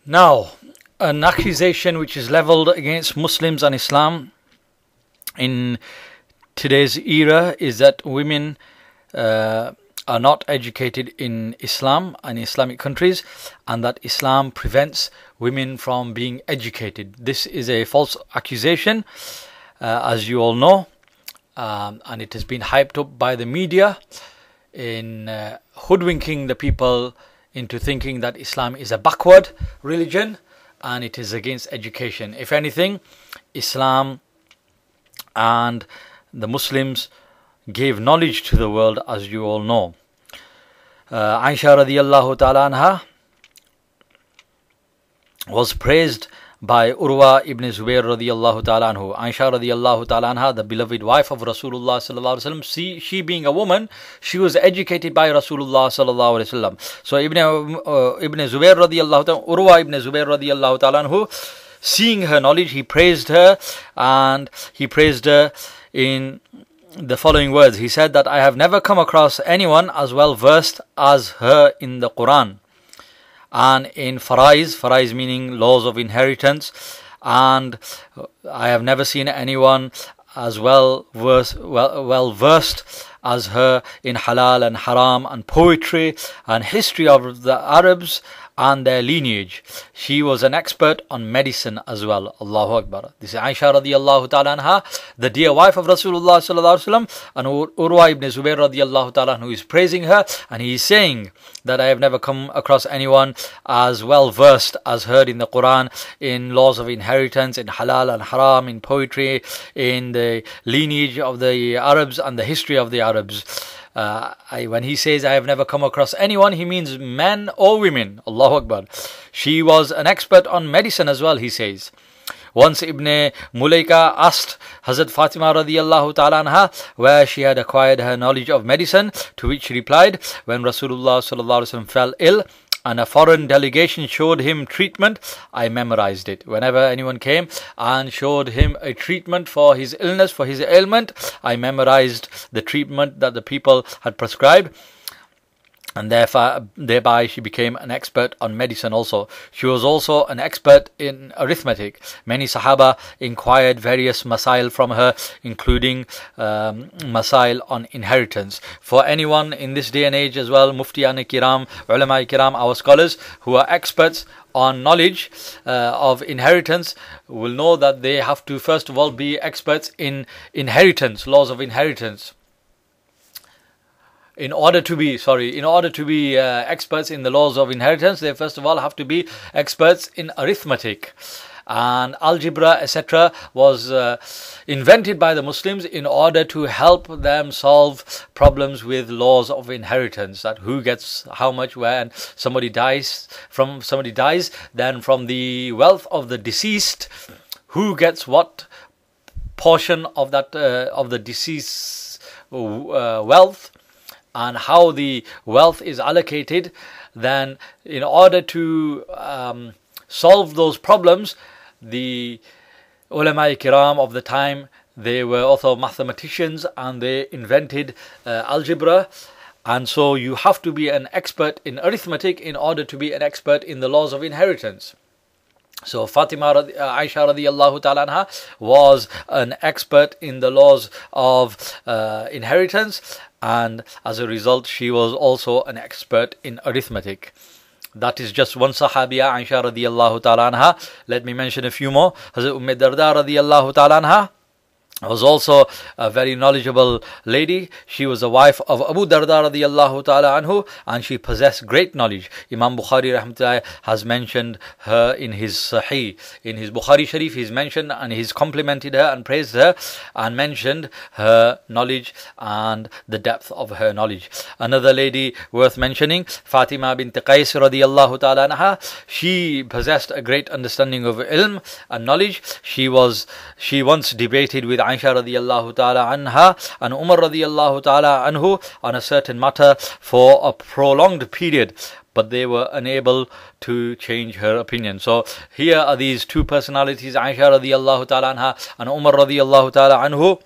Now, an accusation which is leveled against Muslims and Islam in today's era is that women are not educated in Islam and Islamic countries, and that Islam prevents women from being educated. This is a false accusation, as you all know, and it has been hyped up by the media in hoodwinking the people into thinking that Islam is a backward religion and it is against education. If anything, Islam and the Muslims gave knowledge to the world, as you all know. Aisha radiallahu ta'ala anha was praised by Urwa ibn Zubair radiallahu ta'ala anhu. Aisha radiallahu ta'ala anha, the beloved wife of Rasulullah sallallahu alaihi wasallam, she being a woman, she was educated by Rasulullah sallallahu alaihi wasallam. So Ibn Zubair radiallahu ta'ala, Urwa ibn Zubair radiallahu ta'ala anhu, seeing her knowledge, he praised her, and he praised her in the following words. He said that I have never come across anyone as well versed as her in the Quran and in faraiz meaning laws of inheritance, and I have never seen anyone as well versed as her in halal and haram and poetry and history of the Arabs and their lineage. She was an expert on medicine as well. Allahu Akbar. This is Aisha radiallahu ta'ala anha, the dear wife of Rasulullah sallallahu alaihi wasallam, and Urwa ibn Zubair radiallahu ta'ala, who is praising her, and he is saying that I have never come across anyone as well versed as her in the Quran, in laws of inheritance, in halal and haram, in poetry, in the lineage of the Arabs and the history of the Arabs. When he says I have never come across anyone, he means men or women. Allahu Akbar. She was an expert on medicine as well, he says. Once Ibn Mulaika asked Hazrat Fatima radiallahu ta'ala anha where she had acquired her knowledge of medicine, to which she replied, when Rasulullah sallallahu alaihi wasallam fell ill and a foreign delegation showed him treatment, I memorized it. Whenever anyone came and showed him a treatment for his illness, for his ailment, I memorized the treatment that the people had prescribed. And thereby she became an expert on medicine also. She was also an expert in arithmetic. Many Sahaba inquired various masail from her, including masail on inheritance. For anyone in this day and age as well, Muftiyan Kiram, Ulama Kiram, our scholars who are experts on knowledge of inheritance, will know that they have to first of all be experts in inheritance, laws of inheritance. In order to be experts in the laws of inheritance, they first of all have to be experts in arithmetic. And algebra, etc., was invented by the Muslims in order to help them solve problems with laws of inheritance, that who gets how much when somebody dies, then from the wealth of the deceased, who gets what portion of that of the deceased's wealth, and how the wealth is allocated. Then in order to solve those problems, the ulama kiram of the time, they were also mathematicians, and they invented algebra. And so you have to be an expert in arithmetic in order to be an expert in the laws of inheritance. So Aisha radiallahu ta'ala anha was an expert in the laws of inheritance, and as a result she was also an expert in arithmetic. That is just one Sahabiya, Aisha radiallahu ta'ala anha. Let me mention a few more. Hazrat Darda radiallahu ta'ala anha was also a very knowledgeable lady. She was the wife of Abu Darda radiallahu ta'ala anhu, and she possessed great knowledge. Imam Bukhari rahmatullah has mentioned her in his Sahih. In his Bukhari Sharif he's mentioned, and he's complimented her and praised her and mentioned her knowledge and the depth of her knowledge. Another lady worth mentioning, Fatima bint Qais radiallahu ta'ala anha, she possessed a great understanding of ilm and knowledge. She once debated with Aisha radiallahu ta'ala anha and Umar radiallahu ta'ala anhu on a certain matter for a prolonged period, but they were unable to change her opinion. So here are these two personalities, Aisha radiallahu ta'ala anha and Umar radiallahu ta'ala anhu,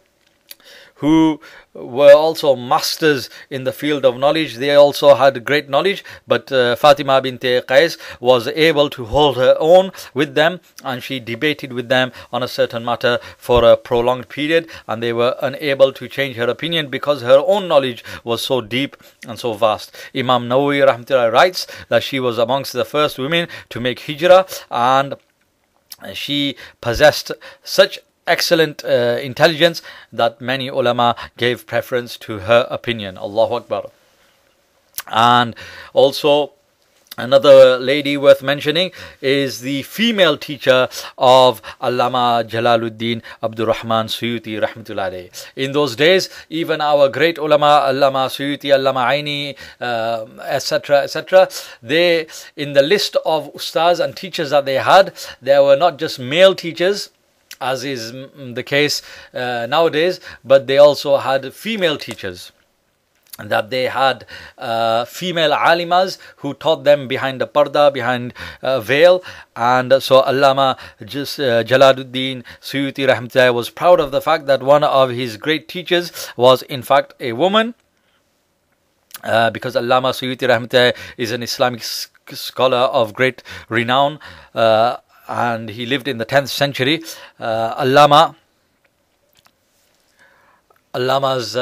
who were also masters in the field of knowledge. They also had great knowledge, but Fatima bint Qais was able to hold her own with them, and she debated with them on a certain matter for a prolonged period, and they were unable to change her opinion because her own knowledge was so deep and so vast. Imam Nawawi rahmatullah writes that she was amongst the first women to make hijrah, and she possessed such excellent intelligence that many ulama gave preference to her opinion. Allahu Akbar. And also, another lady worth mentioning is the female teacher of Allama Jalaluddin Abdurrahman Suyuti rahmatullah alayhi. In those days, even our great ulama, Allama Suyuti, Allama Aini, etc., they, in the list of ustaz and teachers that they had, there were not just male teachers, as is the case nowadays, but they also had female teachers. That they had female alimas who taught them behind the parda, behind a veil. And so Allama Jalaluddin Suyuti rahmatullah was proud of the fact that one of his great teachers was in fact a woman, because Allama Suyuti rahmatullah is an Islamic scholar of great renown, and he lived in the 10th century. Allama's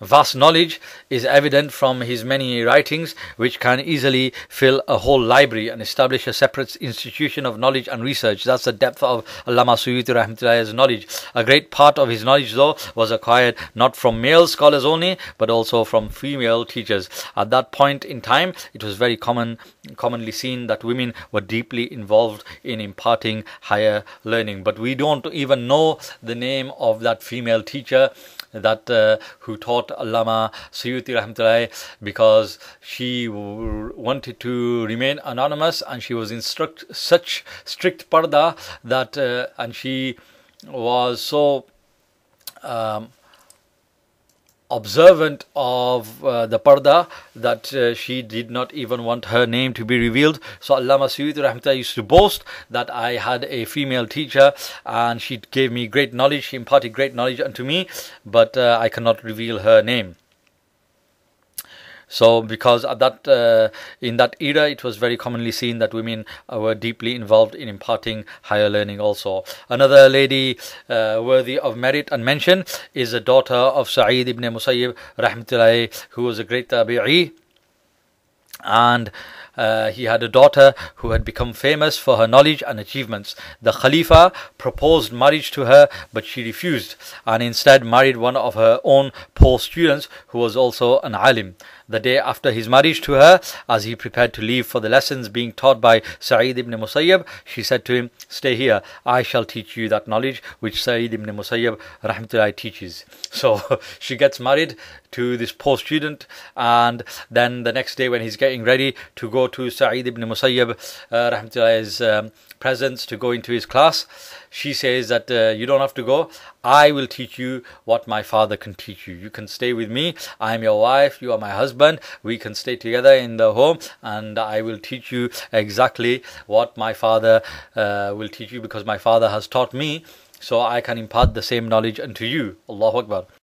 vast knowledge is evident from his many writings, which can easily fill a whole library and establish a separate institution of knowledge and research. That's the depth of Allama Suyuti rahmatullah's knowledge. A great part of his knowledge, though, was acquired not from male scholars only, but also from female teachers. At that point in time, it was very commonly seen that women were deeply involved in imparting higher learning. But we don't even know the name of that female teacher that who taught Allama Suyuti rahmatullahi, because she wanted to remain anonymous, and she was in such strict parda that and she was so observant of the parda that she did not even want her name to be revealed. So Allama Suyuti rahmatullah used to boast that I had a female teacher and she gave me great knowledge, she imparted great knowledge unto me, but I cannot reveal her name. So because at in that era, it was very commonly seen that women were deeply involved in imparting higher learning also. Another lady worthy of merit and mention is a daughter of Sa'id ibn Musayyib rahmatullahi, who was a great tabi'i, and he had a daughter who had become famous for her knowledge and achievements. The Khalifa proposed marriage to her, but she refused and instead married one of her own poor students who was also an alim. The day after his marriage to her, as he prepared to leave for the lessons being taught by Sa'id ibn Musayyib, she said to him, "Stay here, I shall teach you that knowledge which Sa'id ibn Musayyib rahmatullahi teaches." So she gets married to this poor student, and then the next day when he's getting ready to go to Sa'id ibn Musayyib rahmatullahi's presence to go into his class, she says that you don't have to go, I will teach you what my father can teach you. You can stay with me, I am your wife, you are my husband, we can stay together in the home, and I will teach you exactly what my father will teach you, because my father has taught me, so I can impart the same knowledge unto you. Allahu Akbar.